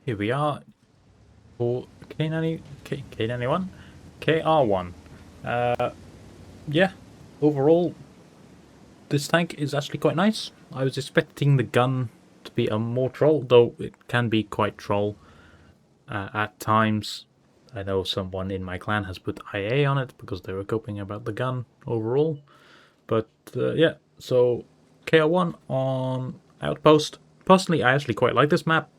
Here we are for K91, KR1. Yeah, overall, this tank is actually quite nice. I was expecting the gun to be a more troll, though it can be quite troll at times. I know someone in my clan has put IA on it because they were coping about the gun overall. But yeah, so KR1 on Outpost. Personally, I actually quite like this map.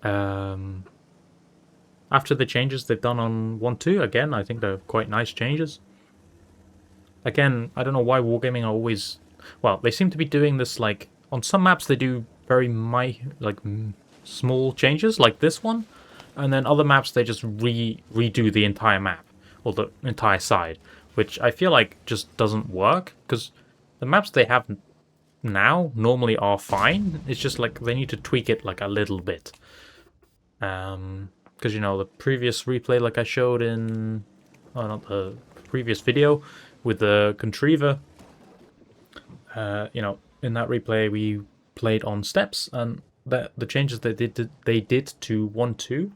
Um, After the changes they've done on 1.2, again, I think they're quite nice changes. Again, I don't know why Wargaming are always... Well, they seem to be doing this, like... On some maps, they do very small changes, like this one. And then other maps, they just redo the entire map. Or the entire side. Which I feel like just doesn't work. Because the maps they have now normally are fine. It's just like they need to tweak it like a little bit. Because, you know, the previous replay, like I showed in... Oh, not the previous video with the Contriver. You know, in that replay, we played on steps, and the changes they did to 1.2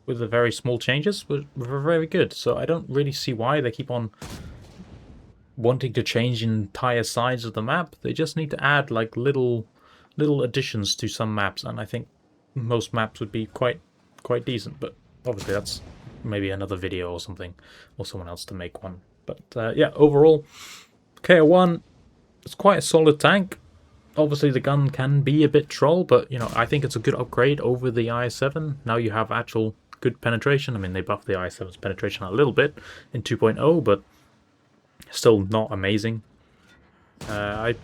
with the very small changes were very good. So I don't really see why they keep on wanting to change entire sides of the map. They just need to add like little additions to some maps, and I think most maps would be quite decent. But obviously that's maybe another video or something, or someone else to make one. But yeah, overall, KR1 is quite a solid tank. Obviously the gun can be a bit troll, but you know, I think it's a good upgrade over the IS-7. Now you have actual good penetration. I mean, they buffed the IS-7's penetration a little bit in 2.0, but still not amazing. I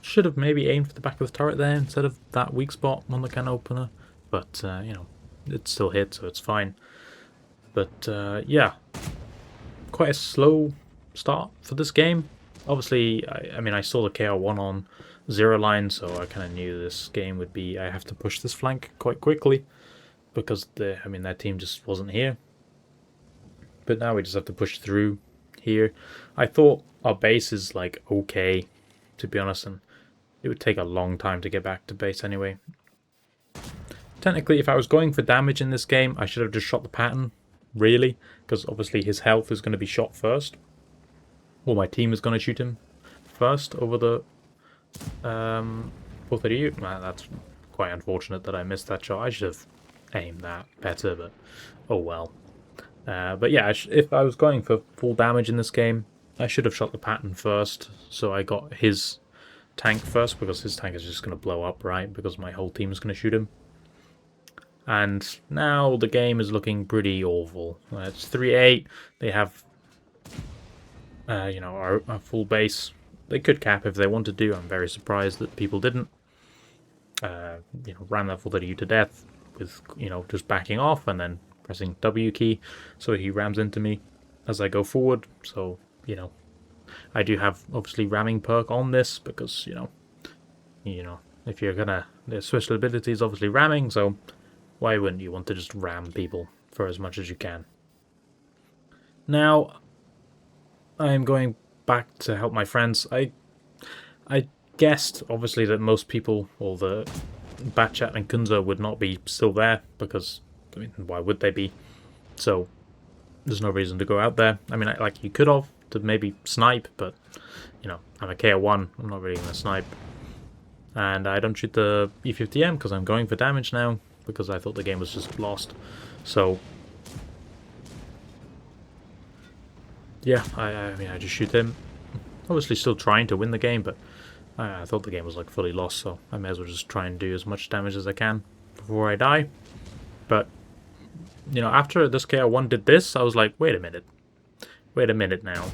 should have maybe aimed for the back of the turret there instead of that weak spot on the can opener, but you know, it still hit, so it's fine. But yeah, quite a slow start for this game. Obviously, I mean, I saw the KR1 on 0 line, so I kind of knew this game would be, I have to push this flank quite quickly because their team just wasn't here. But now we just have to push through here. I thought our base is like okay, to be honest, and it would take a long time to get back to base anyway. Technically, if I was going for damage in this game, I should have just shot the pattern, really, because obviously his health is going to be shot first. Well, my team is going to shoot him first over the 430. Well, that's quite unfortunate that I missed that shot. I should have aimed that better, but oh well. But yeah, if I was going for full damage in this game, I should have shot the pattern first, so I got his tank first, because his tank is just going to blow up, right? Because my whole team is going to shoot him. And now the game is looking pretty awful. It's 3-8. They have, you know, our full base. They could cap if they wanted to. I'm very surprised that people didn't. You know, ran that 430 to death with, you know, just backing off and then pressing W key, so he rams into me as I go forward. So, you know, I do have obviously ramming perk on this because, you know, if you're gonna, the special ability is obviously ramming, so why wouldn't you want to just ram people for as much as you can? Now, I am going back to help my friends. I guessed, obviously, that most people, or the Batchat and Kunza, would not be still there, because, I mean, why would they be? So, there's no reason to go out there. I mean, like, you could have, to maybe snipe, but, you know, I'm a KR1, I'm not really going to snipe. And I don't shoot the E50M, because I'm going for damage now, because I thought the game was just lost. So, yeah, I mean, I just shoot him. Obviously still trying to win the game, but I thought the game was like fully lost, so I may as well just try and do as much damage as I can before I die. But, you know, after this KR1 did this, I was like, wait a minute now.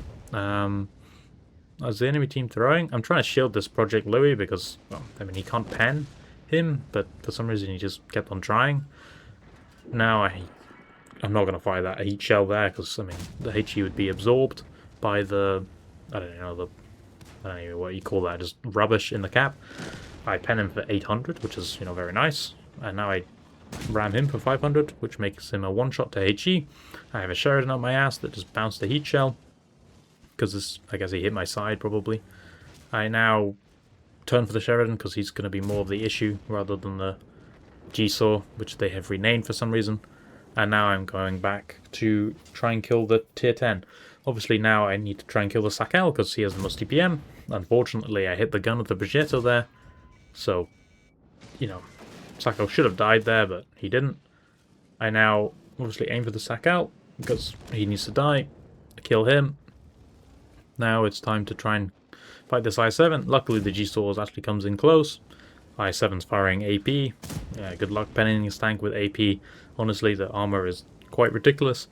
Is the enemy team throwing? I'm trying to shield this Project Louis because, well, I mean, he can't pen him, but for some reason he just kept on trying. Now I'm not going to fire that heat shell there, because, I mean, the HE would be absorbed by the, I don't know what you call that, just rubbish in the cap. I pen him for 800, which is, you know, very nice. And now I ram him for 500, which makes him a one-shot to HE. I have a Sheridan up my ass that just bounced the heat shell, because I guess he hit my side, probably. I now turn for the Sheridan, because he's going to be more of the issue, rather than the G-Saw, which they have renamed for some reason. And now I'm going back to try and kill the tier 10. Obviously now I need to try and kill the Sakel because he has the most DPM. Unfortunately, I hit the gun with the Brigitte there. So, you know, Sakel should have died there, but he didn't. I now obviously aim for the Sakel because he needs to die. Kill him. Now it's time to try and fight this I7. Luckily the G-Saws actually comes in close. I7's firing AP. Yeah, good luck penning his tank with AP. Honestly, the armor is quite ridiculous.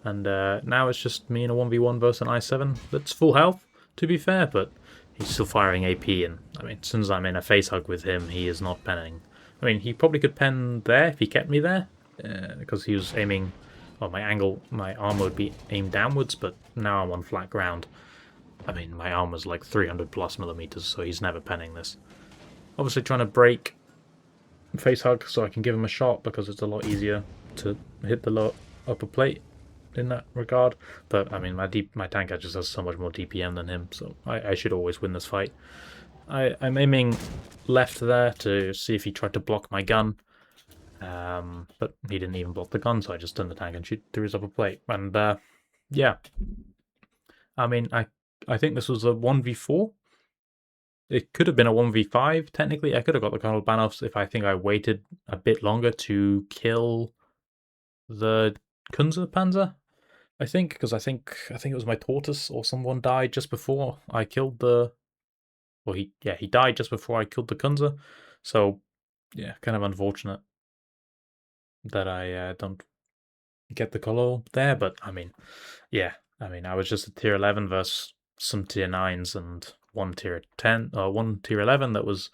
And now it's just me in a 1v1 versus an I7 that's full health, to be fair, but he's still firing AP. And I mean, since I'm in a face hug with him, he is not penning. I mean, he probably could pen there if he kept me there, because he was aiming. Well, my armor would be aimed downwards, but now I'm on flat ground. I mean, my armor's like 300 plus millimeters, so he's never penning this. Obviously trying to break face hug so I can give him a shot because it's a lot easier to hit the upper plate in that regard. But I mean, my tank just has so much more DPM than him, so I should always win this fight. I'm aiming left there to see if he tried to block my gun. But he didn't even block the gun, so I just turned the tank and shoot through his upper plate. And yeah, I mean, I think this was a 1v4. It could have been a 1v5, technically. I could have got the Colonel Banoffs if I think I waited a bit longer to kill the Panzer, I think, because I think it was my Tortoise or someone died just before I killed the... Well, he died just before I killed the Kunze. So, yeah, kind of unfortunate that I don't get the color there, but I mean, yeah, I mean, I was just a tier 11 versus some tier 9s and one tier 10 or one tier 11 that was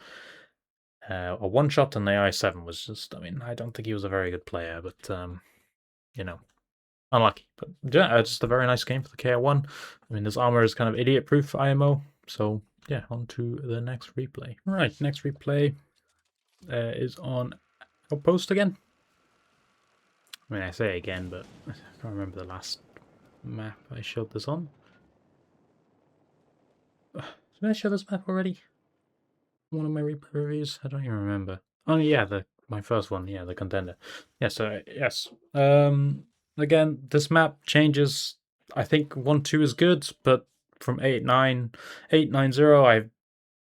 a one shot, and the I7 was just, I mean, I don't think he was a very good player, but you know, unlucky. But yeah, just a very nice game for the KR1. I mean, this armor is kind of idiot proof IMO, so yeah, on to the next replay. All right, next replay is on Outpost again. I mean, I say again, but I can't remember the last map I showed this on. Did I show this map already? One of my replay reviews? I don't even remember. Oh yeah, my first one, yeah, the contender. Yeah, so yes. Again, this map changes. I think 1-2 is good, but from 8-9, 8-9-0,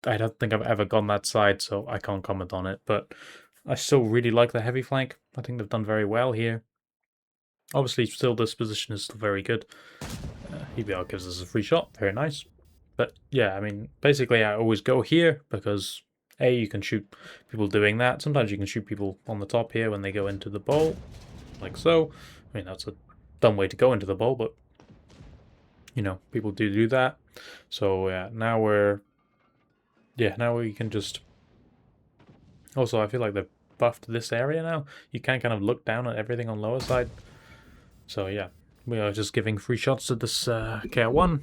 I don't think I've ever gone that side, so I can't comment on it. But I still really like the heavy flank. I think they've done very well here. Obviously, still this position is still very good. EBR gives us a free shot, very nice. But yeah, I mean, basically I always go here because A, you can shoot people doing that. Sometimes you can shoot people on the top here when they go into the bowl, like so. I mean, that's a dumb way to go into the bowl, but you know, people do that. So yeah, now we can just... Also, I feel like they've buffed this area now. You can kind of look down at everything on lower side. So yeah, we are just giving free shots to this KR1,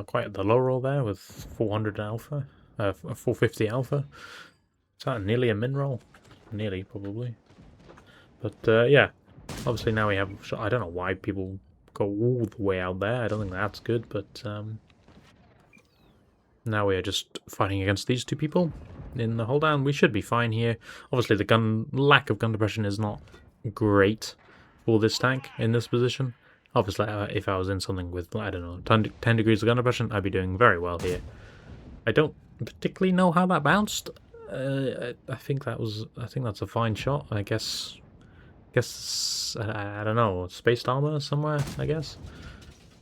quite at the low roll there with 400 alpha, 450 alpha. Is that nearly a min roll? Nearly, probably. But yeah, obviously now we have... I don't know why people go all the way out there. I don't think that's good, but now we are just fighting against these two people in the hold down. We should be fine here. Obviously the lack of gun depression is not great for this tank in this position. Obviously, if I was in something with, I don't know, 10 degrees of gun depression, I'd be doing very well here. I don't particularly know how that bounced. I think that's a fine shot. I guess I don't know, spaced armor somewhere, I guess.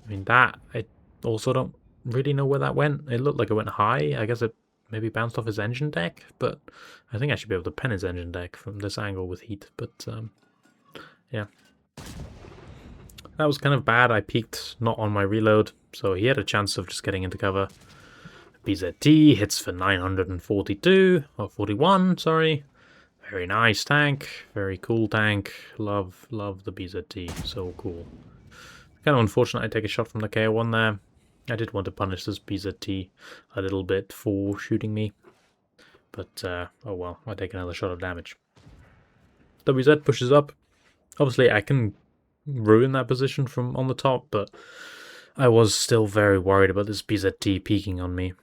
I mean, that, I also don't really know where that went. It looked like it went high. I guess it maybe bounced off his engine deck, but I think I should be able to pen his engine deck from this angle with heat, but yeah. That was kind of bad. I peeked not on my reload, so he had a chance of just getting into cover. BZT hits for 942, or 41, sorry. Very nice tank, very cool tank. Love the BZT, so cool. Kind of unfortunate I take a shot from the KR1 there. I did want to punish this BZT a little bit for shooting me, but oh well, I take another shot of damage. WZ pushes up. Obviously, I can ruin that position from on the top, but I was still very worried about this BZT peeking on me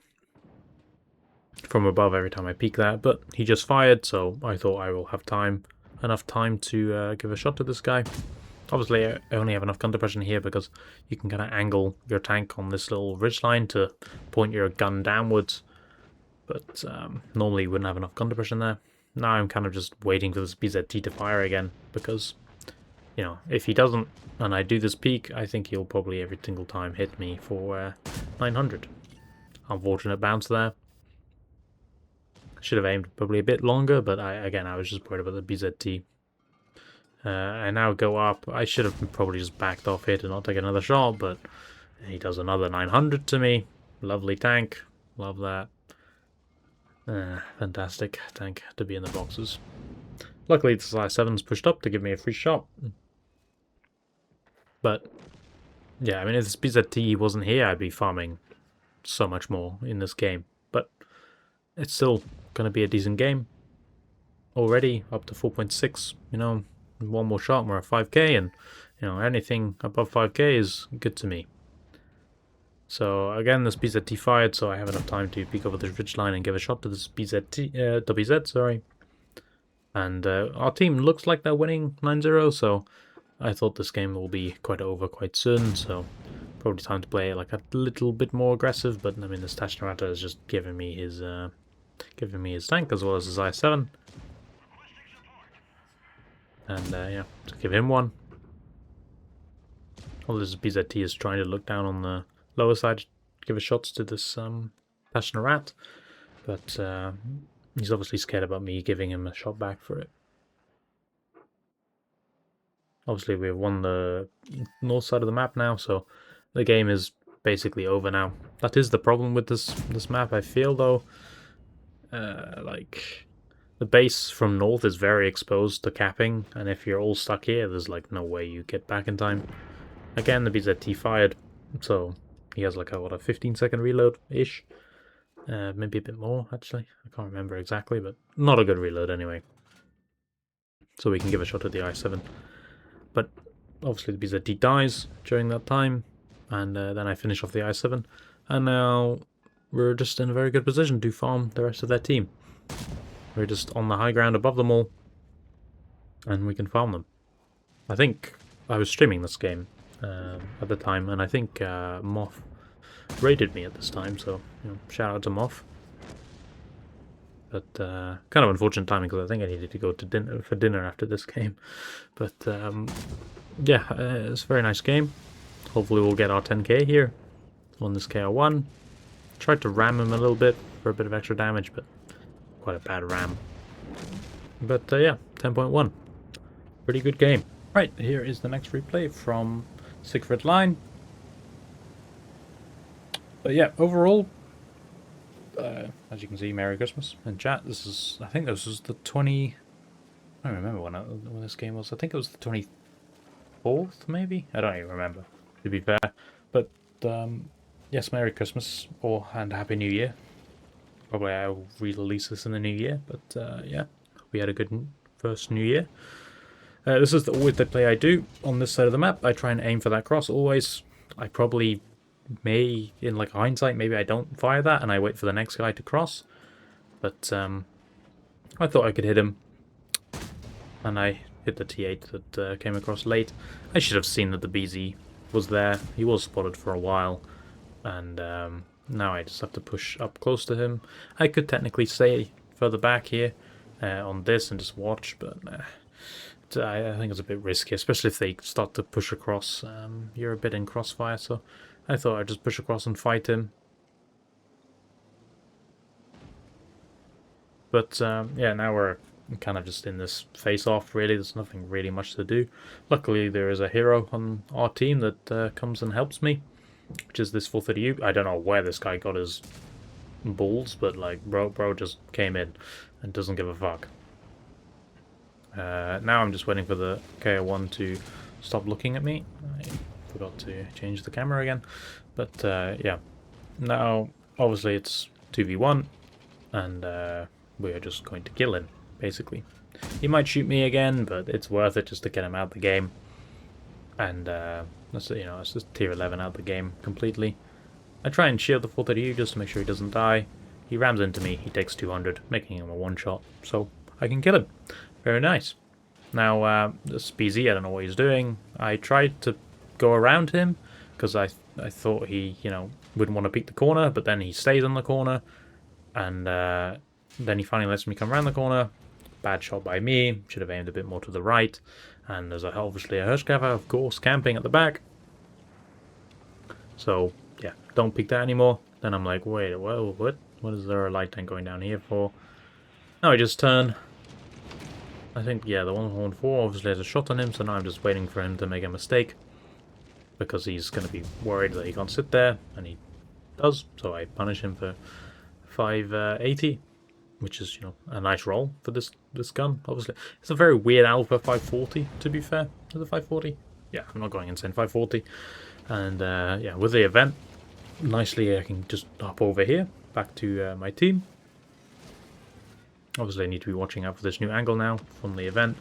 from above every time I peek that, but he just fired, so I thought I will have time. enough time to give a shot to this guy. Obviously, I only have enough gun depression here because you can kind of angle your tank on this little ridgeline to point your gun downwards. But normally you wouldn't have enough gun depression there. Now I'm kind of just waiting for this BZT to fire again because, you know, if he doesn't and I do this peek, I think he'll probably every single time hit me for 900. Unfortunate bounce there. Should have aimed probably a bit longer, but I was just worried about the BZT. I now go up. I should have probably just backed off it and not take another shot, but he does another 900 to me. Lovely tank. Love that. Fantastic tank to be in the boxes. Luckily, the size 7's pushed up to give me a free shot. But, yeah, I mean, if this BZT wasn't here, I'd be farming so much more in this game. But it's still going to be a decent game. Already up to 4.6, you know, one more shot, we're at 5k, and, you know, anything above 5k is good to me. So, again, this BZT fired, so I have enough time to peek over the ridgeline and give a shot to this WZ, sorry. And our team looks like they're winning 9-0, so I thought this game will be quite over quite soon, so probably time to play like a little bit more aggressive, but I mean, this Tashnarata is just giving me his tank as well as his I-7. And yeah, to give him one. All this BZT is trying to look down on the lower side, give a shots to this Tashnarata, but he's obviously scared about me giving him a shot back for it. Obviously, we've won the north side of the map now, so the game is basically over now. That is the problem with this map, I feel, though. Like, the base from north is very exposed to capping, and if you're all stuck here, there's like no way you get back in time. Again, the BZT fired, so he has like a 15-second reload-ish. Maybe a bit more, actually. I can't remember exactly, but not a good reload anyway. So we can give a shot at the I-7. But obviously the BZT dies during that time, and then I finish off the I-7. And now we're just in a very good position to farm the rest of their team. We're just on the high ground above them all, and we can farm them. I think I was streaming this game at the time, and I think Moth raided me at this time, so you know, shout out to Moth. But kind of unfortunate timing because I think I needed to go to dinner after this game. But yeah, it's a very nice game. Hopefully we'll get our 10k here on this KR1. Tried to ram him a little bit for a bit of extra damage, but quite a bad ram. But yeah, 10.1. Pretty good game. Right, here is the next replay from Siegfried Line. But yeah, overall, as you can see, Merry Christmas in chat. This is, I think this was the 20... I don't remember when this game was. I think it was the 24th, maybe? I don't even remember, to be fair. But, yes, Merry Christmas, and Happy New Year. Probably I'll re-release this in the new year, but yeah, we had a good first new year. This is always the play I do on this side of the map. I try and aim for that cross always. I probably may, in like hindsight, maybe I don't fire that and I wait for the next guy to cross. But I thought I could hit him, and I hit the T8 that came across late. I should have seen that the BZ was there. He was spotted for a while, and now I just have to push up close to him. I could technically stay further back here on this and just watch, but I think it's a bit risky, especially if they start to push across. You're a bit in crossfire, so I thought I'd just push across and fight him. But yeah, now we're kind of just in this face-off, really. There's nothing really much to do. Luckily, there is a hero on our team that comes and helps me, which is this 430U. I don't know where this guy got his balls, but like, bro just came in and doesn't give a fuck. Now I'm just waiting for the KR1 to stop looking at me. I forgot to change the camera again. But yeah, now obviously it's 2v1, and we are just going to kill him, basically. He might shoot me again, but it's worth it just to get him out the game. And that's, you know, it's just tier 11 out the game completely. I try and shield the 430U just to make sure he doesn't die. He rams into me, he takes 200, making him a one-shot, so I can kill him. Very nice. Now, this BZ, I don't know what he's doing. I tried to go around him because I thought he, wouldn't want to peek the corner, but then he stays on the corner, and then he finally lets me come around the corner. Bad shot by me. Should have aimed a bit more to the right. And there's obviously a Hirschkäfer, of course, camping at the back. So, yeah, don't peek that anymore. Then I'm like, wait, whoa, what? What is there a light tank going down here for? Now I just turn. I think, yeah, the 114 obviously has a shot on him, so now I'm just waiting for him to make a mistake. Because he's going to be worried that he can't sit there, and he does. So I punish him for 580. Which is, a nice roll for this gun, obviously. It's a very weird alpha 540, to be fair. Is it 540? Yeah, I'm not going insane, 540. And, yeah, with the event, nicely I can just hop over here, back to my team. Obviously I need to be watching out for this new angle now from the event.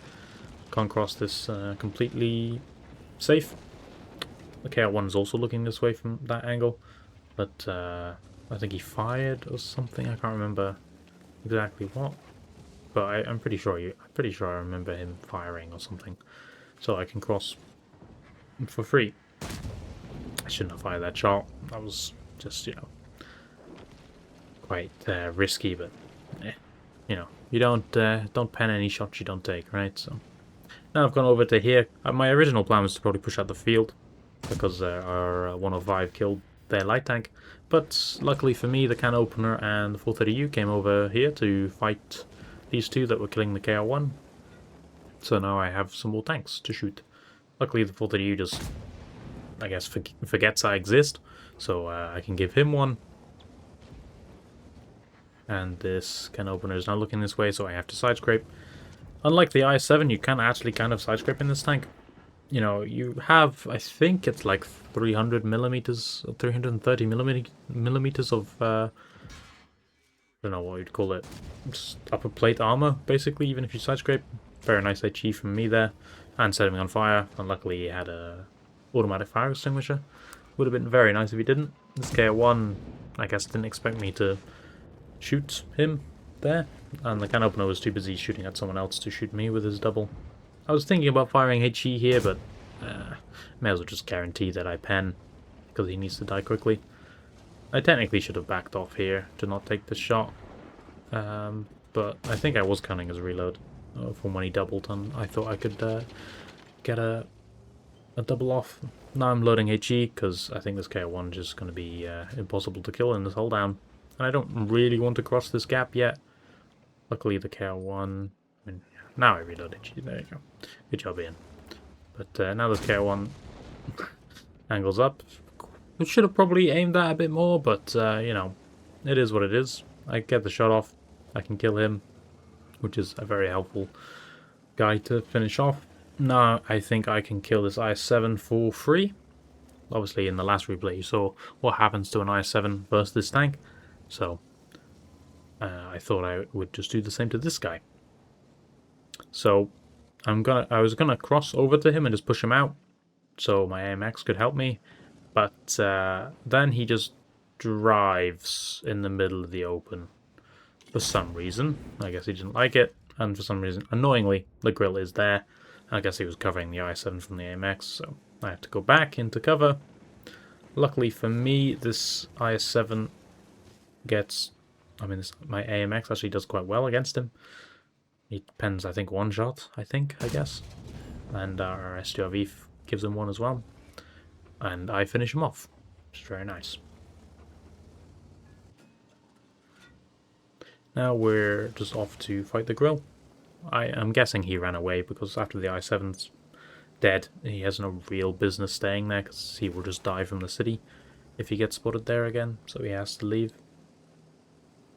Can't cross this completely safe. The KR1 is also looking this way from that angle. But, I think he fired or something, I can't remember exactly what, but I'm pretty sure I remember him firing or something, so I can cross for free. I shouldn't have fired that shot. That was just quite risky, but you don't pen any shots you don't take, right? So now I've gone over to here. My original plan was to probably push out the field because our 105 killed their light tank. But luckily for me, the can opener and the 430U came over here to fight these two that were killing the KR1. So now I have some more tanks to shoot. Luckily the 430U just, I guess, forgets I exist. So I can give him one. And this can opener is now looking this way, so I have to side scrape. Unlike the IS-7, you can actually kind of side scrape in this tank. You have, I think it's like 300 millimeters, 330 millimeters of, I don't know what you'd call it, just upper plate armor, basically, even if you side scrape. Very nice HE from me there, and setting me on fire, and luckily he had a automatic fire extinguisher. Would have been very nice if he didn't. This KR1, I guess, didn't expect me to shoot him there, and the can opener was too busy shooting at someone else to shoot me with his double. I was thinking about firing HE here, but may as well just guarantee that I pen, because he needs to die quickly. I technically should have backed off here to not take this shot, but I think I was counting as a reload from when he doubled, and I thought I could get a double off. Now I'm loading HE, because I think this KR1 is just going to be impossible to kill in this hold down, and I don't really want to cross this gap yet. Luckily the KR1... Now I reload HE, there you go. Good job, Ian. But now this KR1 angles up. We should have probably aimed that a bit more, but, it is what it is. I get the shot off, I can kill him, which is a very helpful guy to finish off. Now I think I can kill this IS-7 for free. Obviously in the last replay you saw what happens to an IS-7 versus this tank, so I thought I would just do the same to this guy. So I was gonna cross over to him and just push him out, so my AMX could help me. But then he just drives in the middle of the open for some reason. I guess he didn't like it, and for some reason, annoyingly, the grill is there. I guess he was covering the IS-7 from the AMX, so I have to go back into cover. Luckily for me, this IS-7 gets... my AMX actually does quite well against him. He pens, I think, one shot, I guess. And our STRV gives him one as well. And I finish him off, which is very nice. Now we're just off to fight the grill. I'm guessing he ran away, because after the I-7's dead, he has no real business staying there, because he will just die from the city if he gets spotted there again, so he has to leave.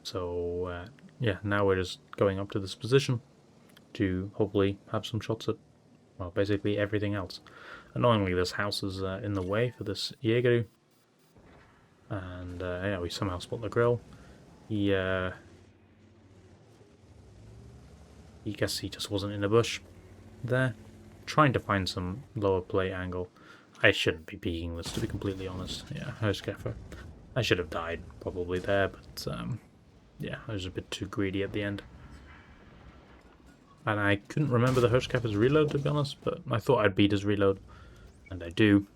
So, yeah, now we're just going up to this position to hopefully have some shots at, well, basically everything else. Annoyingly, this house is in the way for this Jägeru, and yeah, we somehow spot the grill. He guess he just wasn't in the bush there, trying to find some lower play angle. I shouldn't be peeking this, to be completely honest. Yeah, Hirschkäfer. I should have died probably there, but yeah, I was a bit too greedy at the end. And I couldn't remember the Hirschkapper's reload, to be honest, but I thought I'd beat his reload. And I do,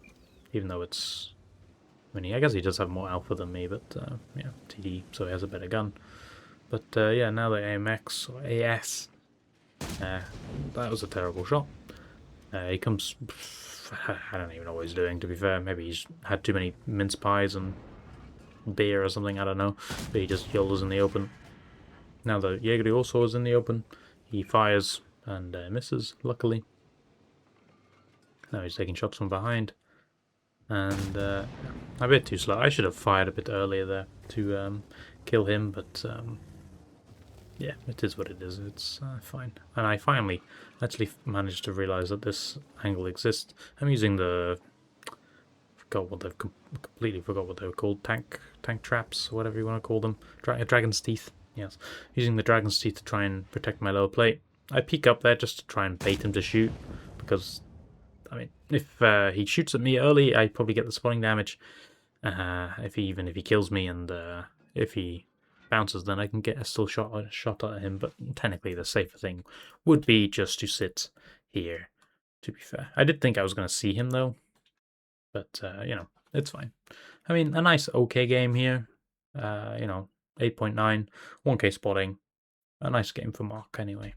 even though it's... I mean, I guess he does have more alpha than me, but yeah, TD, so he has a better gun. But yeah, now the AMX, or AS, that was a terrible shot. He comes... I don't even know what he's doing, to be fair. Maybe he's had too many mince pies and beer or something, I don't know. But he just YOLOs in the open. Now the Jaeger also is in the open. He fires and misses, luckily. Now he's taking shots from behind. And a bit too slow. I should have fired a bit earlier there to kill him, but yeah, it is what it is. It's fine. And I finally actually managed to realize that this angle exists. I'm using the... completely forgot what they were called. Tank traps, whatever you want to call them. Dragon's teeth. Yes, using the dragon's teeth to try and protect my lower plate. I peek up there just to try and bait him to shoot, because I mean, if he shoots at me early, I probably get the spawning damage. Even if he kills me, and if he bounces, then I can get a still shot at him. But technically, the safer thing would be just to sit here. To be fair, I did think I was going to see him though, but you know, it's fine. I mean, a nice okay game here. You know, 8.9, 1k spotting, a nice game for Mark anyway.